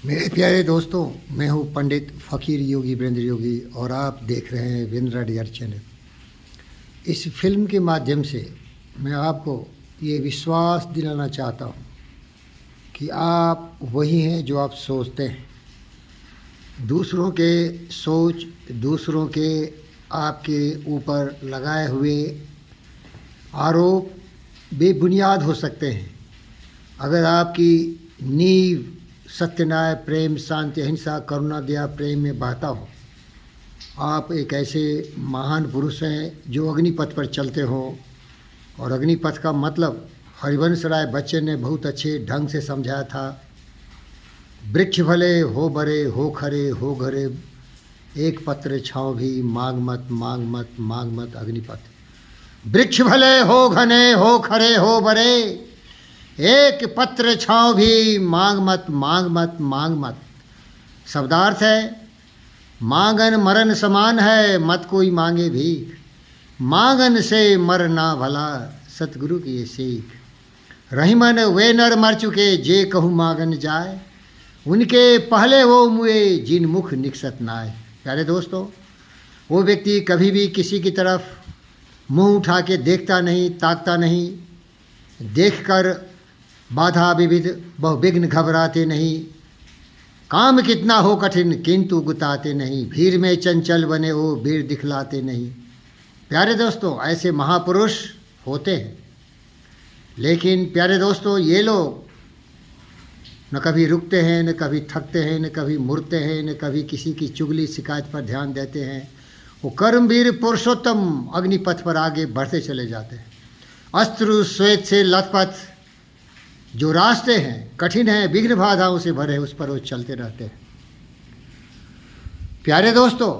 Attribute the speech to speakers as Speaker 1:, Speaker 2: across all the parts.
Speaker 1: मेरे प्यारे दोस्तों, मैं हूं पंडित फ़कीर योगी वीरेंद्र योगी और आप देख रहे हैं वीरेंद्र डियर चैनल। इस फिल्म के माध्यम से मैं आपको ये विश्वास दिलाना चाहता हूं कि आप वही हैं जो आप सोचते हैं। दूसरों के सोच, दूसरों के आपके ऊपर लगाए हुए आरोप बेबुनियाद हो सकते हैं। अगर आपकी नींव सत्य, न्याय, प्रेम, शांति, अहिंसा, करुणा, दया, प्रेम में बहता हो, आप एक ऐसे महान पुरुष हैं जो अग्निपथ पर चलते हो। और अग्निपथ का मतलब हरिवंश राय बच्चन ने बहुत अच्छे ढंग से समझाया था। वृक्ष भले हो बड़े, हो खरे, हो घरे, एक पत्र छाँव भी, मांग मत, मांग मत, मांग मत अग्निपथ। वृक्ष भले हो घने, हो खरे, हो बड़े, एक पत्र छाँव भी, मांग मत, मांग मत, मांग मत। शब्दार्थ है, मांगन मरण समान है, मत कोई मांगे भीख, मांगन से मरना भला, सतगुरु की ये सीख। रहीमन वे नर मर चुके, जे कहूँ मांगन जाए, उनके पहले वो मुए, जिन मुख निकसत नाय। प्यारे दोस्तों, वो व्यक्ति कभी भी किसी की तरफ मुंह उठा के देखता नहीं, ताकता नहीं, देखकर बाधा विविध बहुविघ्न घबराते नहीं। काम कितना हो कठिन किंतु गुताते नहीं, भीड़ में चंचल बने वो भीड़ दिखलाते नहीं। प्यारे दोस्तों, ऐसे महापुरुष होते हैं, लेकिन प्यारे दोस्तों ये लोग न कभी रुकते हैं, न कभी थकते हैं, न कभी मुड़ते हैं, न कभी किसी की चुगली शिकायत पर ध्यान देते हैं। वो कर्मवीर पुरुषोत्तम अग्निपथ पर आगे बढ़ते चले जाते हैं। अस्त्र श्वेत से लथपथ जो रास्ते हैं, कठिन हैं, विघ्न बाधाओं से भरे, उस पर वो चलते रहते हैं। प्यारे दोस्तों,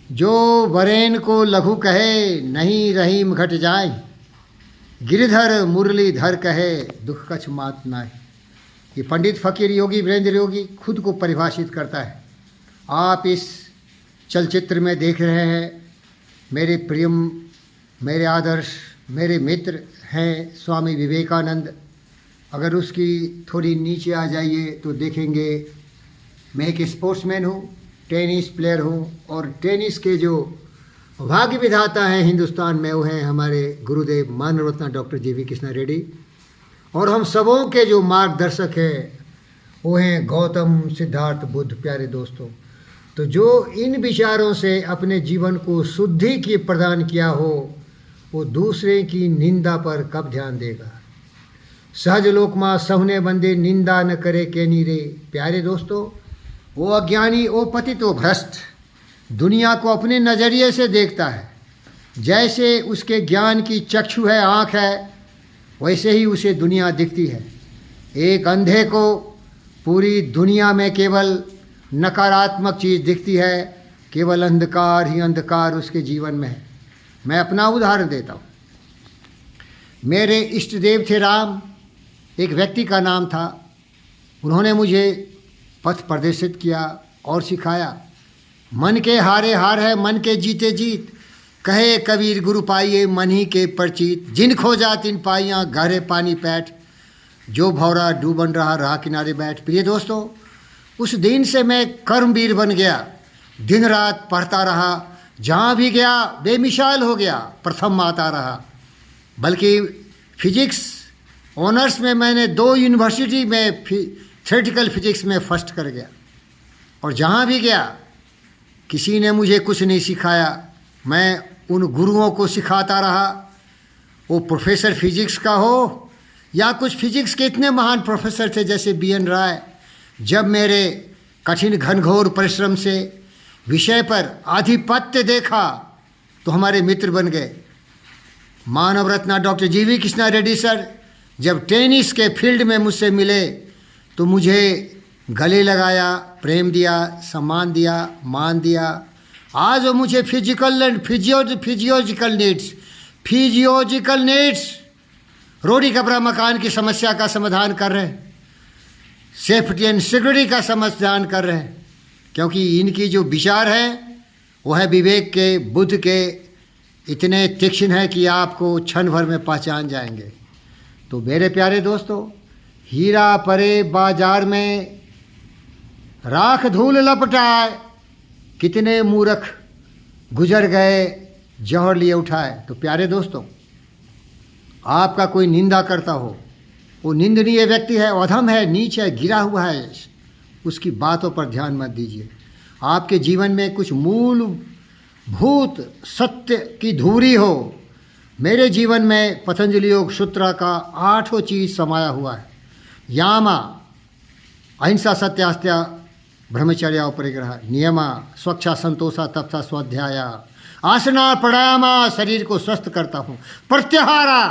Speaker 1: जो वरेन को लघु कहे, नहीं रहीम घट जाए, गिरधर मुरलीधर कहे, दुख कछ मात नाय। ये पंडित फ़कीर योगी वीरेंद्र योगी खुद को परिभाषित करता है। आप इस चलचित्र में देख रहे हैं मेरे प्रियम, मेरे आदर्श, मेरे मित्र हैं स्वामी विवेकानंद। अगर उसकी थोड़ी नीचे आ जाइए तो देखेंगे मैं एक स्पोर्ट्समैन हूँ, टेनिस प्लेयर हूँ, और टेनिस के जो भाग्य विधाता हैं हिंदुस्तान में वो हैं हमारे गुरुदेव मानव रत्न डॉक्टर जी.वी. कृष्णा रेड्डी। और हम सबों के जो मार्गदर्शक हैं वो हैं गौतम सिद्धार्थ बुद्ध। प्यारे दोस्तों, तो जो इन विचारों से अपने जीवन को शुद्धि की प्रदान किया हो, वो दूसरे की निंदा पर कब ध्यान देगा। सहज लोकमा सहुने बंदे, निंदा न करे केनी रे। प्यारे दोस्तों, वो अज्ञानी, वो पतित, वो भ्रष्ट दुनिया को अपने नज़रिए से देखता है। जैसे उसके ज्ञान की चक्षु है, आँख है, वैसे ही उसे दुनिया दिखती है। एक अंधे को पूरी दुनिया में केवल नकारात्मक चीज़ दिखती है, केवल अंधकार ही अंधकार उसके जीवन में है। मैं अपना उदाहरण देता हूँ। मेरे इष्ट देव थे राम, एक व्यक्ति का नाम था। उन्होंने मुझे पथ प्रदर्शित किया और सिखाया। मन के हारे हार है, मन के जीते जीत, कहे कबीर गुरु पाइए, मन ही के परचीत। जिन खोजा तिन पाइयाँ, गहरे पानी पैठ, जो भौरा डूबन रहा राह किनारे बैठ। प्रिय दोस्तों, उस दिन से मैं कर्मवीर बन गया, दिन रात पढ़ता रहा, जहाँ भी गया बेमिसाल हो गया, प्रथम आता रहा। बल्कि फिजिक्स ऑनर्स में मैंने 2 यूनिवर्सिटी में थ्योरेटिकल फिजिक्स में फर्स्ट कर गया। और जहाँ भी गया किसी ने मुझे कुछ नहीं सिखाया, मैं उन गुरुओं को सिखाता रहा। वो प्रोफेसर फिजिक्स का हो या कुछ फिजिक्स के इतने महान प्रोफेसर थे जैसे B.N. राय। जब मेरे कठिन घनघोर परिश्रम से विषय पर आधिपत्य देखा तो हमारे मित्र बन गए। मानव रत्न doctor G V. Krishna Reddy sir जब टेनिस के फील्ड में मुझसे मिले तो मुझे गले लगाया, प्रेम दिया, सम्मान दिया, मान दिया। आज वो मुझे फिजिकल एंड फिजियोलॉजिकल नीड्स, रोटी कपड़ा मकान की समस्या का समाधान कर रहे हैं, सेफ्टी एंड सिक्योरिटी का समाधान कर रहे हैं। क्योंकि इनकी जो विचार है वो है विवेक के, बुद्ध के, इतने तीक्ष्ण है कि आपको क्षण भर में पहचान जाएंगे। तो मेरे प्यारे दोस्तों, हीरा परे बाजार में राख धूल लपटाए, कितने मूर्ख गुजर गए जौहर लिए उठाए। तो प्यारे दोस्तों, आपका कोई निंदा करता हो, वो निंदनीय व्यक्ति है, अधम है, नीच है, गिरा हुआ है, उसकी बातों पर ध्यान मत दीजिए। आपके जीवन में कुछ मूलभूत सत्य की धूरी हो। मेरे जीवन में पतंजलि योग सूत्र का 8 चीज समाया हुआ है। यामा, अहिंसा, सत्यास्त्या, ब्रह्मचर्या, परिग्रह, नियमा, स्वच्छा, संतोषा, तपसा, स्वाध्याया, आसना, प्राणायामा, शरीर को स्वस्थ करता हूँ। प्रत्याहारा,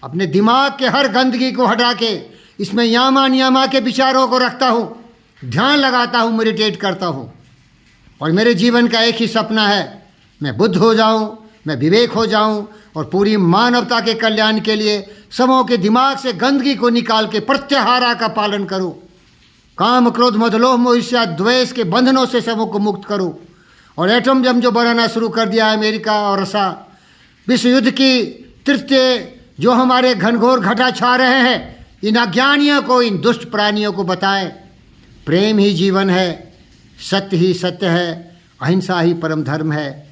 Speaker 1: अपने दिमाग के हर गंदगी को हटा के इसमें यामा नियमा के विचारों को रखता हूँ, ध्यान लगाता हूँ, मेडिटेट करता हूँ। और मेरे जीवन का एक ही सपना है, मैं बुद्ध हो जाऊँ, मैं विवेक हो जाऊँ और पूरी मानवता के कल्याण के लिए सबों के दिमाग से गंदगी को निकाल के प्रत्याहारा का पालन करूँ। काम, क्रोध, मद, लोभ, मोह, ईर्ष्या, द्वेष के बंधनों से सबों को मुक्त करूँ। और एटम बम जो बनाना शुरू कर दिया है अमेरिका और रसा, विश्व युद्ध की तृतीय जो हमारे घनघोर घटा छा रहे हैं, इन अज्ञानियों को, इन दुष्ट प्राणियों को बताएं, प्रेम ही जीवन है, सत्य ही सत्य है, अहिंसा ही परम धर्म है।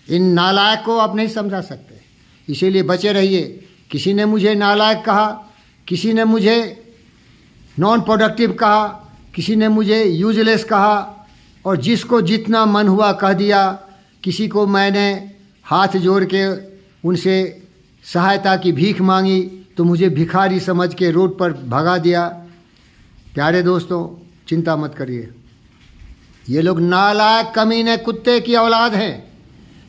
Speaker 1: इन नालायक को आप नहीं समझा सकते, इसीलिए बचे रहिए। किसी ने मुझे नालायक कहा, किसी ने मुझे नॉन प्रोडक्टिव कहा, किसी ने मुझे यूजलेस कहा, और जिसको जितना मन हुआ कह दिया। किसी को मैंने हाथ जोड़ के उनसे सहायता की भीख मांगी तो मुझे भिखारी समझ के रोड पर भगा दिया। प्यारे दोस्तों, चिंता मत करिए, ये लोग नालायक, कमीने, कुत्ते की औलाद हैं।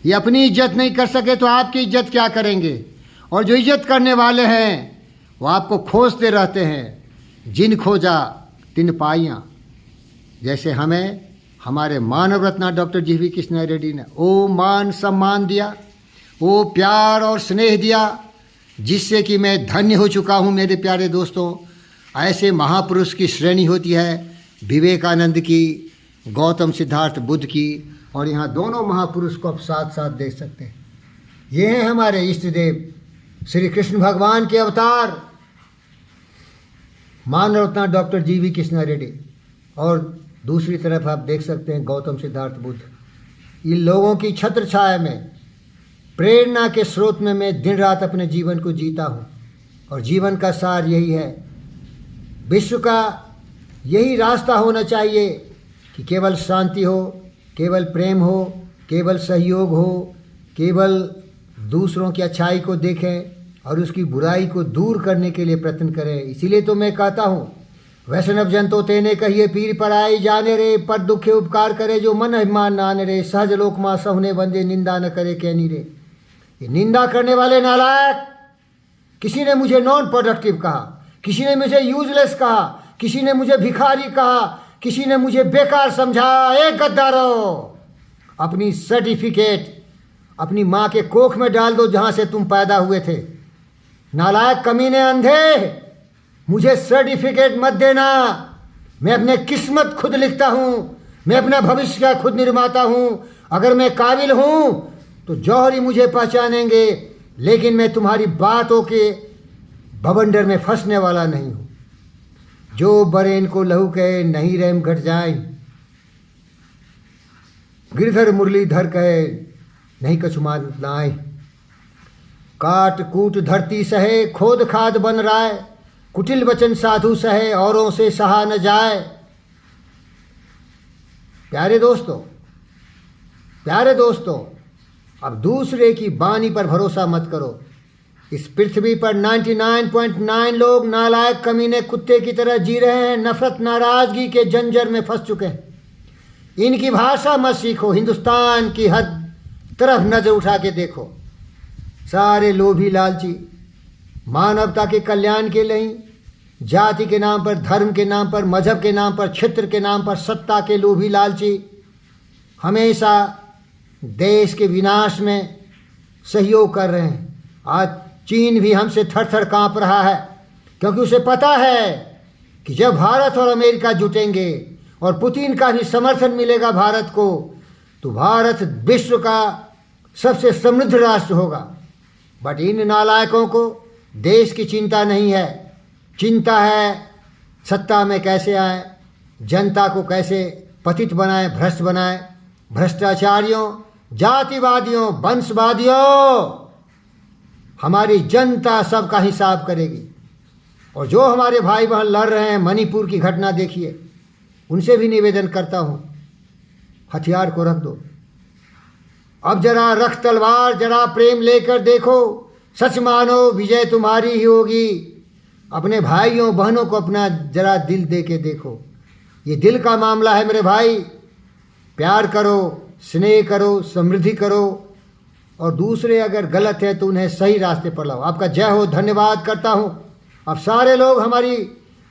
Speaker 1: ये अपनी इज्जत नहीं कर सके तो आपकी इज्जत क्या करेंगे? और जो इज्जत करने वाले हैं वो आपको खोजते रहते हैं। जिन खोजा तिन पाइयाँ। जैसे हमें हमारे मानव रत्ना डॉक्टर जी.वी. कृष्णा रेड्डी ने वो मान सम्मान दिया, वो प्यार और स्नेह दिया, जिससे कि मैं धन्य हो चुका हूँ। मेरे प्यारे दोस्तों, ऐसे महापुरुष की श्रेणी होती है विवेकानंद की, गौतम सिद्धार्थ बुद्ध की, और यहाँ दोनों महापुरुष को आप साथ साथ देख सकते हैं। ये हैं हमारे इष्ट देव श्री कृष्ण भगवान के अवतार मानव रत्ना डॉक्टर जी.वी. कृष्णा रेड्डी, और दूसरी तरफ आप देख सकते हैं गौतम सिद्धार्थ बुद्ध। इन लोगों की छत्र छाया में, प्रेरणा के स्रोत में मैं दिन रात अपने जीवन को जीता हूँ। और जीवन का सार यही है, विश्व का यही रास्ता होना चाहिए कि केवल शांति हो, केवल प्रेम हो, केवल सहयोग हो, केवल दूसरों की अच्छाई को देखें और उसकी बुराई को दूर करने के लिए प्रयत्न करें। इसीलिए तो मैं कहता हूँ, वैष्णव जन तो तेने कहिए पीर पराई जाने रे, पर दुखे उपकार करे जो मन अभिमान नाने रे, सहज लोक माँ सहुने बंदे निंदा न करे कहनी रे। ये निंदा करने वाले नालायक, किसी ने मुझे नॉन प्रोडक्टिव कहा, किसी ने मुझे यूजलेस कहा, किसी ने मुझे भिखारी कहा, किसी ने मुझे बेकार समझा। एक गद्दारो, अपनी सर्टिफिकेट अपनी माँ के कोख में डाल दो जहाँ से तुम पैदा हुए थे। नालायक, कमीने, अंधे, मुझे सर्टिफिकेट मत देना। मैं अपने किस्मत खुद लिखता हूँ, मैं अपना भविष्य का खुद निर्माता हूँ। अगर मैं काबिल हूँ तो जौहर ही मुझे पहचानेंगे, लेकिन मैं तुम्हारी बातों के बवंडर में फंसने वाला नहीं हूँ। जो बरेन को लहू कहे नहीं रहम घट जाए, गिरधर मुरलीधर कहे नहीं कछुमात नाय। काट कूट धरती सहे खोद खाद बन राय, कुटिल वचन साधु सहे औरों से सहा न जाए। प्यारे दोस्तों, अब दूसरे की बानी पर भरोसा मत करो। इस पृथ्वी पर 99.9 लोग नालायक, कमीने, कुत्ते की तरह जी रहे हैं, नफरत, नाराजगी के जंजर में फंस चुके हैं। इनकी भाषा मत सीखो। हिंदुस्तान की हर तरफ नजर उठा के देखो, सारे लोभी लालची, मानवता के कल्याण के लिए जाति के नाम पर, धर्म के नाम पर, मजहब के नाम पर, क्षेत्र के नाम पर सत्ता के लोभी लालची हमेशा देश के विनाश में सहयोग कर रहे हैं। आज चीन भी हमसे थर थर कांप रहा है, क्योंकि उसे पता है कि जब भारत और अमेरिका जुटेंगे और पुतिन का भी समर्थन मिलेगा भारत को, तो भारत विश्व का सबसे समृद्ध राष्ट्र होगा। बट इन नालायकों को देश की चिंता नहीं है, चिंता है सत्ता में कैसे आए, जनता को कैसे पतित बनाए, भ्रष्ट बनाए। भ्रष्टाचारियों, जातिवादियों, वंशवादियों, हमारी जनता सबका हिसाब करेगी। और जो हमारे भाई बहन लड़ रहे हैं, मणिपुर की घटना देखिए, उनसे भी निवेदन करता हूँ, हथियार को रख दो। अब जरा रख तलवार, जरा प्रेम लेकर देखो, सच मानो विजय तुम्हारी ही होगी। अपने भाइयों बहनों को अपना जरा दिल दे के देखो। ये दिल का मामला है मेरे भाई। प्यार करो, स्नेह करो, समृद्धि करो, और दूसरे अगर गलत है तो उन्हें सही रास्ते पर लाओ। आपका जय हो, धन्यवाद करता हूँ। अब सारे लोग हमारी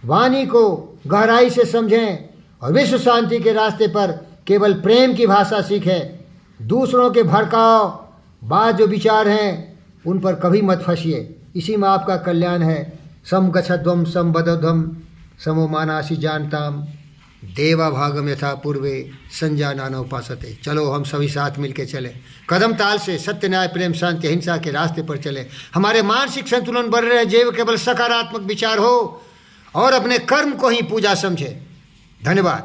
Speaker 1: वाणी को गहराई से समझें और विश्व शांति के रास्ते पर केवल प्रेम की भाषा सीखें। दूसरों के भड़काव बात जो विचार हैं उन पर कभी मत फंसिए। इसी में आपका कल्याण है। सम गच्छध्वम सम बदध्वम समो मानासी जानताम देवा भागम यथा पूर्वे संजानान उपासते। चलो हम सभी साथ मिलके चले, कदम ताल से सत्य, न्याय, प्रेम, शांति, अहिंसा के रास्ते पर चले। हमारे मानसिक संतुलन बढ़ रहे, जीव केवल सकारात्मक विचार हो और अपने कर्म को ही पूजा समझे। धन्यवाद।